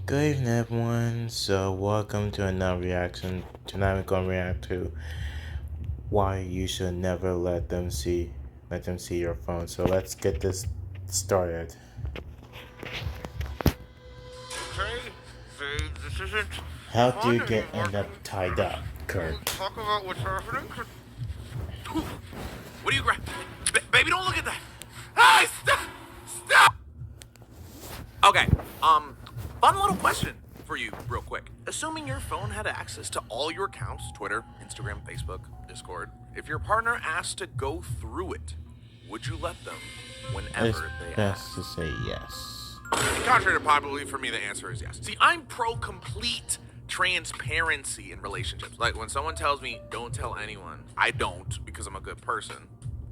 Good evening, everyone. So, welcome to another reaction. Tonight, we're gonna react to why you should never let them see your phone. So, let's get this started. Okay, this isn't How do you fun get anymore. end up tied up, Can Kurt? we talk about what's happening? What are you grab? Baby, don't look at that. Hey, stop! Stop! Okay, fun little question for you, real quick. Assuming your phone had access to all your accounts, Twitter, Instagram, Facebook, Discord, if your partner asked to go through it, would you let them It's whenever they best ask? to say yes. Contrary to popular belief, for me, the answer is yes. See, I'm pro complete transparency in relationships. Like when someone tells me don't tell anyone, I don't because I'm a good person.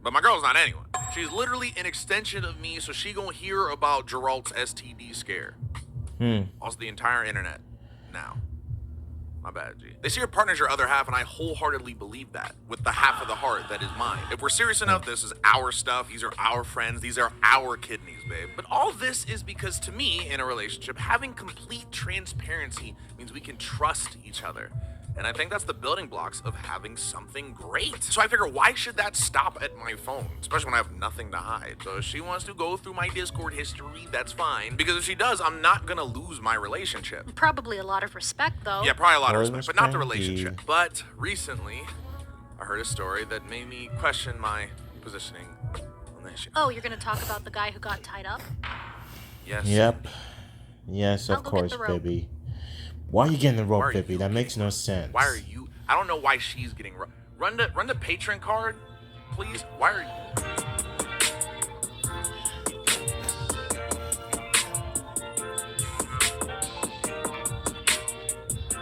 But my girl's not anyone. She's literally an extension of me, so she gonna hear about Geralt's STD scare. Also, the entire internet now. My bad, G. They see your partner as your other half, and I wholeheartedly believe that, with the half of the heart that is mine. If we're serious enough, this is our stuff, these are our friends, these are our kidneys, babe. But all this is because, to me, in a relationship, having complete transparency means we can trust each other. And I think that's the building blocks of having something great. So I figure, why should that stop at my phone? Especially when I have nothing to hide. So if she wants to go through my Discord history, that's fine. Because if she does, I'm not gonna lose my relationship. Probably a lot of respect, though. Yeah, probably a lot of Well, respect, but not the respect, relationship. But recently, I heard a story that made me question my positioning on the issue. Oh, you're gonna talk about the guy who got tied up? Yes. Yep. Yes, I'll of go get course, the rope. baby. Why are you getting the Why rope, are baby? you That makes getting no sense. Why are you? I don't know why she's getting run the patron card, please. Why are you?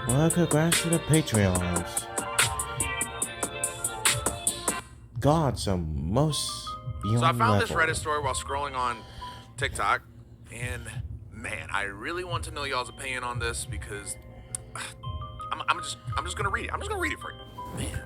Well, congrats to the Patreons. God, some most beyond So I found this level. Reddit story while scrolling on TikTok, and man, I really want to know y'all's opinion on this because I'm just gonna read it. I'm just gonna read it for you. Man,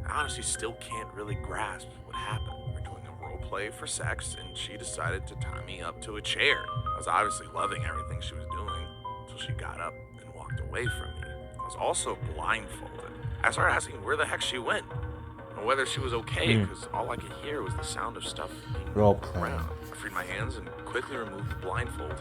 I honestly still can't really grasp what happened. We're doing a role play for sex, and she decided to tie me up to a chair. I was obviously loving everything she was doing until she got up and walked away from me. I was also blindfolded. I started asking where the heck she went and whether she was okay because all I could hear was the sound of stuff being Role moved play. around. I freed my hands and quickly removed the blindfold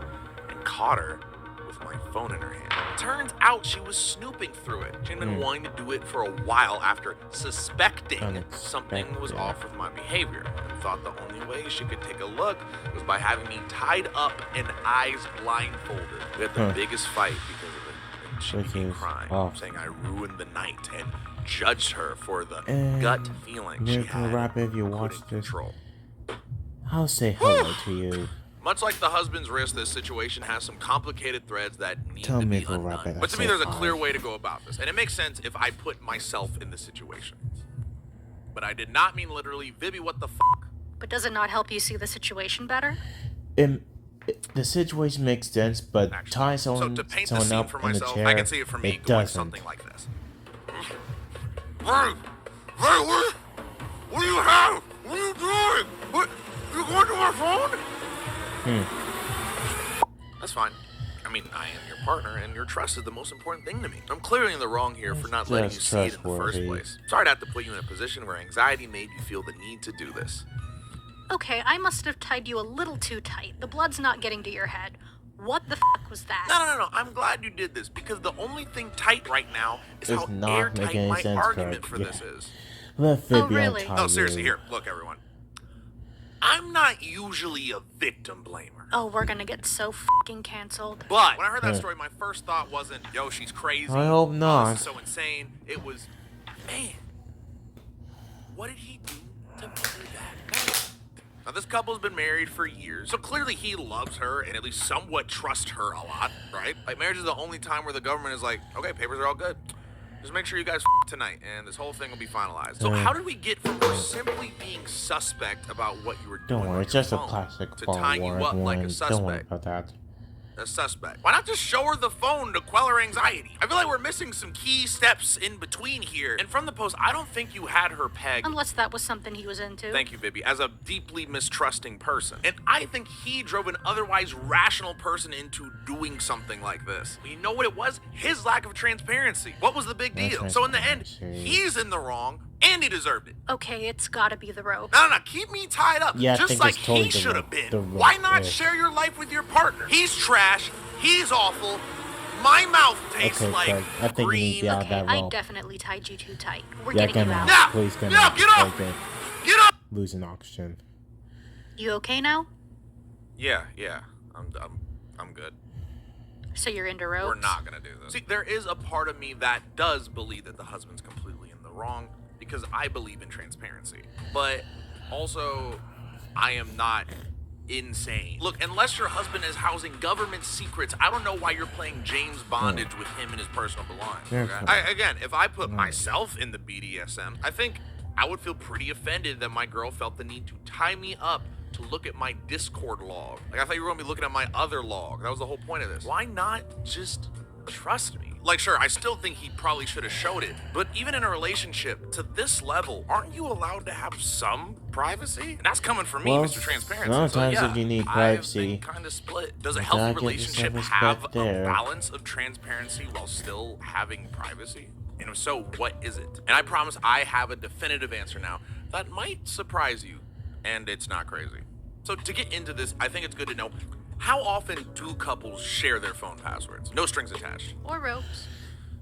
and caught her with my phone in her hand. Turns out she was snooping through it. She'd been wanting to do it for a while after suspecting something was Unexpected. off with my behavior and thought the only way she could take a look was by having me tied up and eyes blindfolded. We had the biggest fight because of it. And she Which began is crying, awful. saying I ruined the night and judged her for the And gut feeling she Miracle had Rapper, if you couldn't watch this, control. I'll say hello to you. Much like the husband's wrist, this situation has some complicated threads that need Tell to be Miracle undone. Rapper But to I me, said there's a hi. clear way to go about this, and it makes sense if I put myself in the situation. But I did not mean literally, Vivi, what the fuck? But does it not help you see the situation better? The situation makes sense, but Actually, tie so someone, to paint the someone scene up for in the myself, chair, I can see it for me it going doesn't. something like this. Hey, what do you have? What are you doing? What? You going to my phone? That's fine. I mean, I am your partner, and your trust is the most important thing to me. I'm clearly in the wrong here for not letting you Just see it in the first trustworthy. place. Sorry to have to put you in a position where anxiety made you feel the need to do this. Okay, I must have tied you a little too tight. The blood's not getting to your head. What the was that? No. I'm glad you did this because the only thing tight right now is It's how not airtight making any my sense, argument Kirk. for Yeah. this is. Let Vivian really? tie No, seriously, you. here, look, everyone. I'm not usually a victim blamer. Oh, we're gonna get so fucking canceled. But when I heard that story, my first thought wasn't, yo, she's crazy. I hope Oh, not. this is so insane. It was, man, what did he do to make her that bad? Now, this couple's been married for years, so clearly he loves her and at least somewhat trusts her a lot, right? Like, marriage is the only time where the government is like, okay, papers are all good. Just make sure you guys tonight, and this whole thing will be finalized. So how did we get from her simply being suspect about what you were doing Don't worry, on it's your just a phone plastic to ball tying you war, up like everyone. a Don't worry suspect? about that. a suspect? Why not just show her the phone to quell her anxiety? I feel like we're missing some key steps in between here. And from the post, I don't think you had her pegged. Unless that was something he was into. Thank you, Vivi. As a deeply mistrusting person. And I think he drove an otherwise rational person into doing something like this. You know what it was? His lack of transparency. What was the big deal? So in the end, he's in the wrong and he deserved it. Okay, it's gotta be the rope. No, keep me tied up. Yeah, I just think like it's totally he the should rope- have the been. rope, Why not yeah. share your life with your partner? He's trash. He's awful. My mouth tastes Okay, like Craig, I think you green. need to get out of Okay, that I rope. definitely tied you too tight. We're Yeah, getting you get out. out. Now, Please get now, out. get up. Okay. Get up. Losing oxygen. You okay now? Yeah. I'm good. So you're into ropes? We're not gonna do this. See, there is a part of me that does believe that the husband's completely in the wrong because I believe in transparency. But also, I am not insane. Look, unless your husband is housing government secrets, I don't know why you're playing James Bondage with him and his personal belongings. Fair Okay? point. Again, if I put myself in the BDSM, I think I would feel pretty offended that my girl felt the need to tie me up to look at my Discord log. Like, I thought you were gonna be looking at my other log. That was the whole point of this. Why not just trust me? Like, sure, I still think he probably should have showed it, but even in a relationship to this level, aren't you allowed to have some privacy? And that's coming from me, Well, Mr. Transparency. sometimes so, yeah, if you need I've privacy, been kind of split. Does a you healthy gotta get relationship yourself have respect a there. balance of transparency while still having privacy? And if so, what is it? And I promise I have a definitive answer now that might surprise you, and it's not crazy. So to get into this, I think it's good to know, how often do couples share their phone passwords? No strings attached. Or ropes.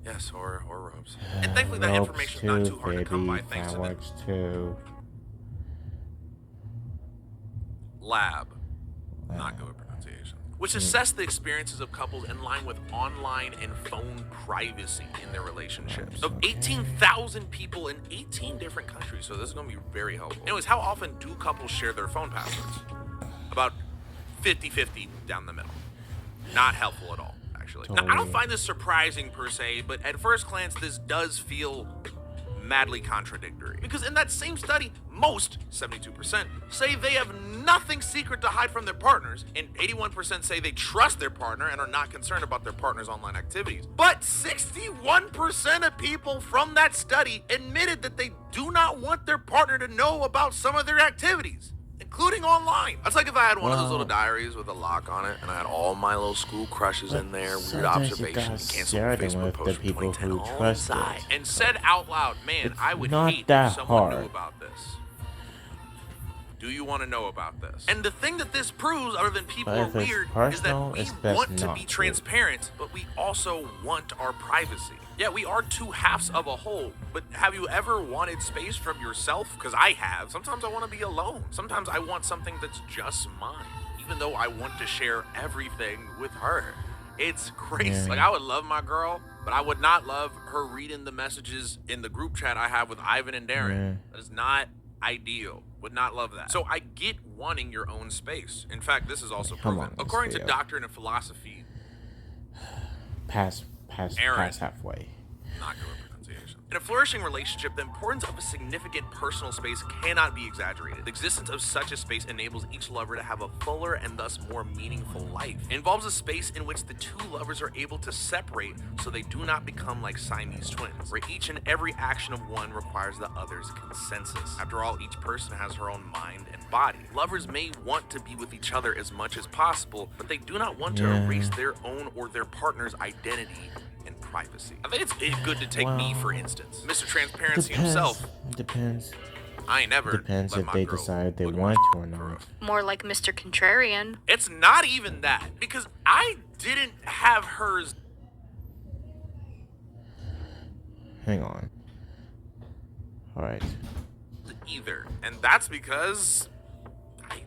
Yes, or ropes. And thankfully that Ropes information is not too hard to come by baby, thanks to the fireworks too. lab, not good with pronunciation, which assess the experiences of couples in line with online and phone privacy in their relationships. Of 18,000 people in 18 different countries, so this is going to be very helpful. Anyways, how often do couples share their phone passwords? About 50-50 down the middle. Not helpful at all, actually. Now, I don't find this surprising per se, but at first glance, this does feel madly contradictory. Because in that same study, most, 72%, say they have nothing secret to hide from their partners, and 81% say they trust their partner and are not concerned about their partner's online activities. But 61% of people from that study admitted that they do not want their partner to know about some of their activities, including online. That's like if I had one of those little diaries with a lock on it, and I had all my little school crushes in there, weird sometimes you observations, gotta canceled share them Facebook with posts the from people 2010 who all trust inside, it. and said out loud, man, It's I would not hate that if someone knew hard. about this. Do you want to know about this? And the thing that this proves, other than people But are if it's weird, is personal, that it's we best want to not be to. transparent, but we also want our privacy. Yeah, we are two halves of a whole, but have you ever wanted space from yourself? Because I have. Sometimes I want to be alone. Sometimes I want something that's just mine, even though I want to share everything with her. It's crazy. Yeah. Like, I would love my girl, but I would not love her reading the messages in the group chat I have with Ivan and Darren. Yeah. That is not ideal. Would not love that. So I get wanting your own space. In fact, this is also Come proven. on, According to Theo. doctrine and philosophy, Pass Aaron. halfway. not good with pronunciation. In a flourishing relationship, the importance of a significant personal space cannot be exaggerated. The existence of such a space enables each lover to have a fuller and thus more meaningful life. It involves a space in which the two lovers are able to separate so they do not become like Siamese twins, where each and every action of one requires the other's consensus. After all, each person has her own mind and body. Lovers may want to be with each other as much as possible, but they do not want to Yeah. erase their own or their partner's identity and privacy. I think it's good to take me, for instance. Mr. Transparency Depends. himself, Depends. I ain't never Depends let if my they girl decide they look at want my to or phone. not. More like Mr. Contrarian. It's not even that, because I didn't have hers Hang on. Alright. either. And that's because I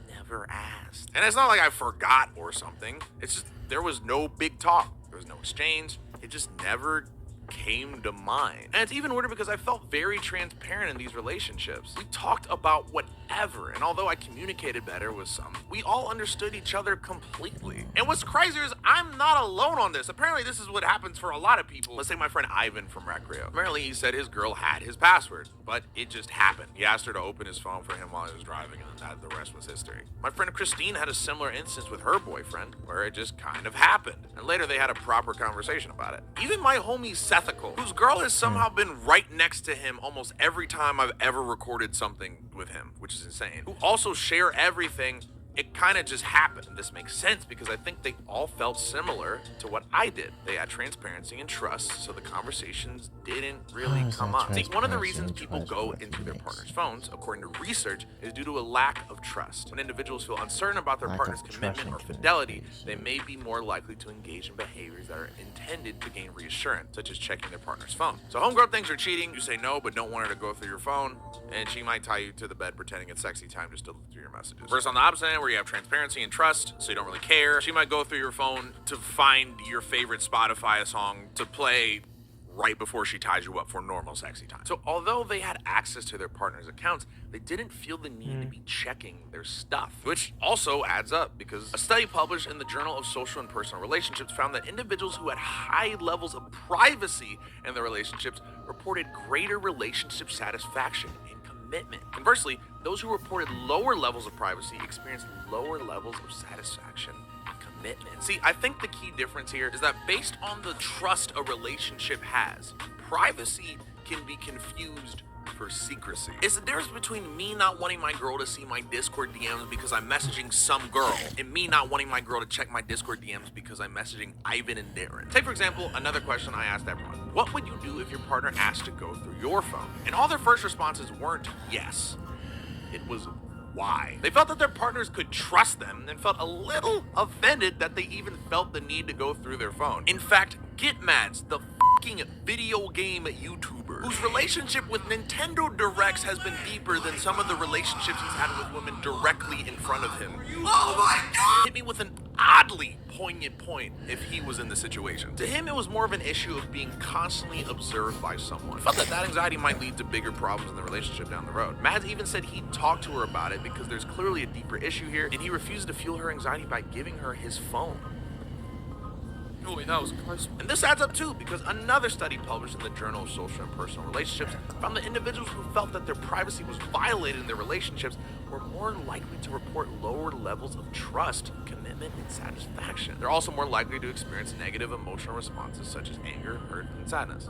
never asked. And it's not like I forgot or something. It's just there was no big talk. There was no exchange. It just never came to mind. And it's even weirder because I felt very transparent in these relationships. We talked about whatever, and although I communicated better with some, we all understood each other completely. And what's crazier is I'm not alone on this. Apparently this is what happens for a lot of people. Let's say my friend Ivan from Recreo. Apparently he said his girl had his password, but it just happened. He asked her to open his phone for him while he was driving, and then the rest was history. My friend Christine had a similar instance with her boyfriend, where it just kind of happened. And later they had a proper conversation about it. Even my homie Sethical, whose girl has somehow been right next to him almost every time I've ever recorded something with him, which is insane, who also share everything. It kind of just happened. This makes sense because I think they all felt similar to what I did. They had transparency and trust, so the conversations didn't really come up. See, one of the reasons people go into their partner's phones, according to research, is due to a lack of trust. When individuals feel uncertain about their partner's commitment or fidelity, they may be more likely to engage in behaviors that are intended to gain reassurance, such as checking their partner's phone. So homegirl thinks you're cheating, you say no, but don't want her to go through your phone, and she might tie you to the bed pretending it's sexy time just to look through your messages. Versus on the opposite end, where you have transparency and trust, so you don't really care. She might go through your phone to find your favorite Spotify song to play right before she ties you up for normal sexy time. So although they had access to their partner's accounts, they didn't feel the need to be checking their stuff, which also adds up because a study published in the Journal of Social and Personal Relationships found that individuals who had high levels of privacy in their relationships reported greater relationship satisfaction and commitment. Conversely, those who reported lower levels of privacy experienced lower levels of satisfaction and commitment. See, I think the key difference here is that based on the trust a relationship has, privacy can be confused for secrecy. It's the difference between me not wanting my girl to see my Discord DMs because I'm messaging some girl, and me not wanting my girl to check my Discord DMs because I'm messaging Ivan and Darren. Take, for example, another question I asked everyone. What would you do if your partner asked to go through your phone? And all their first responses weren't yes. It was why. They felt that their partners could trust them and felt a little offended that they even felt the need to go through their phone. In fact, Gitmads, the fucking video game YouTuber, whose relationship with Nintendo Directs has been deeper than some of the relationships he's had with women directly in front of him. Oh my God! Hit me with an oddly poignant point if he was in the situation. To him, it was more of an issue of being constantly observed by someone. He felt that anxiety might lead to bigger problems in the relationship down the road. Mads even said he'd talk to her about it because there's clearly a deeper issue here, and he refused to fuel her anxiety by giving her his phone. Oh, that was close. And this adds up too, because another study published in the Journal of Social and Personal Relationships found that individuals who felt that their privacy was violated in their relationships were more likely to report lower levels of trust, commitment, and satisfaction. They're also more likely to experience negative emotional responses such as anger, hurt, and sadness.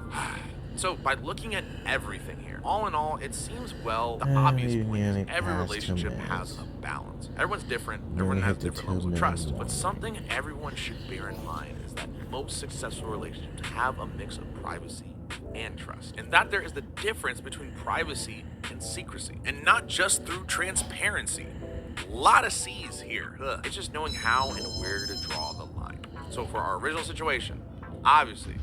So, by looking at everything here, all in all, it seems, well, the obvious point is every relationship has a balance. Everyone's different, everyone has different levels of trust, but something everyone should bear in mind is that most successful relationships have a mix of privacy and trust, and that there is the difference between privacy and secrecy, and not just through transparency. A lot of C's here. It's just knowing how and where to draw the line. So for our original situation, obviously,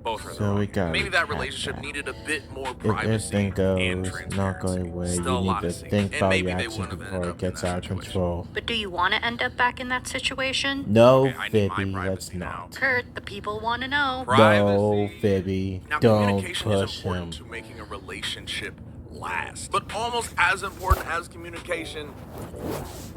both are So we got maybe that relationship needed a bit more privacy everything goes and not transparency. going well, Still a you lot need of to C's. think And about maybe your they actions wouldn't have before ended it up in gets that out of situation. control. But do you want to end up back in that situation? No, Okay, I need my Phoebe, privacy let's now. not. Kurt, the people want to know. No, Privacy. Phoebe, Now, don't communication is push important him. to making a relationship last. But almost as important as communication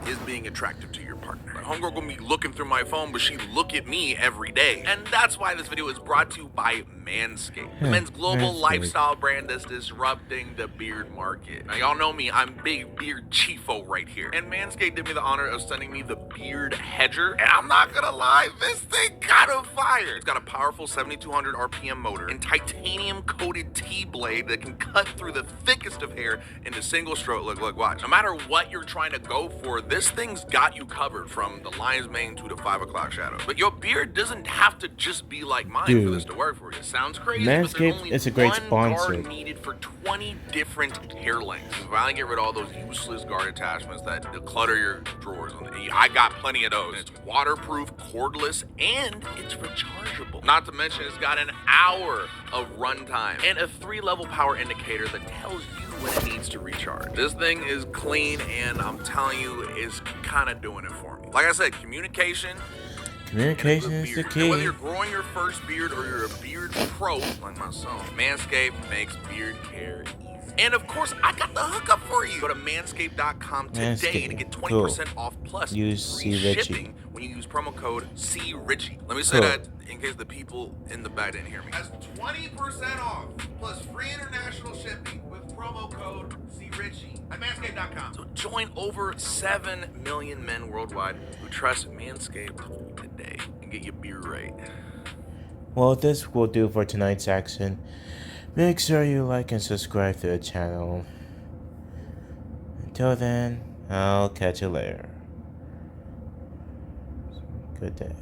is being attractive to your partner. My homegirl gonna be looking through my phone, but she look at me every day. And that's why this video is brought to you by Manscaped, the men's global Manscaped. lifestyle brand that's disrupting the beard market. Now, y'all know me, I'm big beard chiefo right here. And Manscaped did me the honor of sending me the Beard Hedger. And I'm not gonna lie, this thing got a fire. It's got a powerful 7,200 RPM motor and titanium coated T-blade that can cut through the thickest of hair into single stroke. Look, watch. No matter what you're trying to go for, this thing's got you covered from the lion's mane to the 5 o'clock shadow. But your beard doesn't have to just be like mine for Dude. this to work for you. Sounds crazy, but there's Manscaped only is a great one sponsor. guard needed for 20 different hair lengths. You finally get rid of all those useless guard attachments that declutter your drawers. I got plenty of those. It's waterproof, cordless, and it's rechargeable. Not to mention it's got an hour of runtime and a 3-level power indicator that tells you when it needs to recharge. This thing is clean, and I'm telling you, it's kind of doing it for me. Like I said, communication Communication and a is good the beard. And whether key. you're growing your first beard or you're a beard pro like myself, Manscaped makes beard care easy. And of course, I got the hookup for you. Go to manscaped.com today to get 20% off plus Use free C. Richie. shipping when you use promo code CRICHIE. Let me say Cool. that in case the people in the back didn't hear me. That's 20% off plus free international shipping with promo code CRICHIE at manscaped.com. So join over 7 million men worldwide who trust Manscaped today and get your beard right. Well, this will do for tonight's action. Make sure you like and subscribe to the channel. Until then, I'll catch you later. Good day.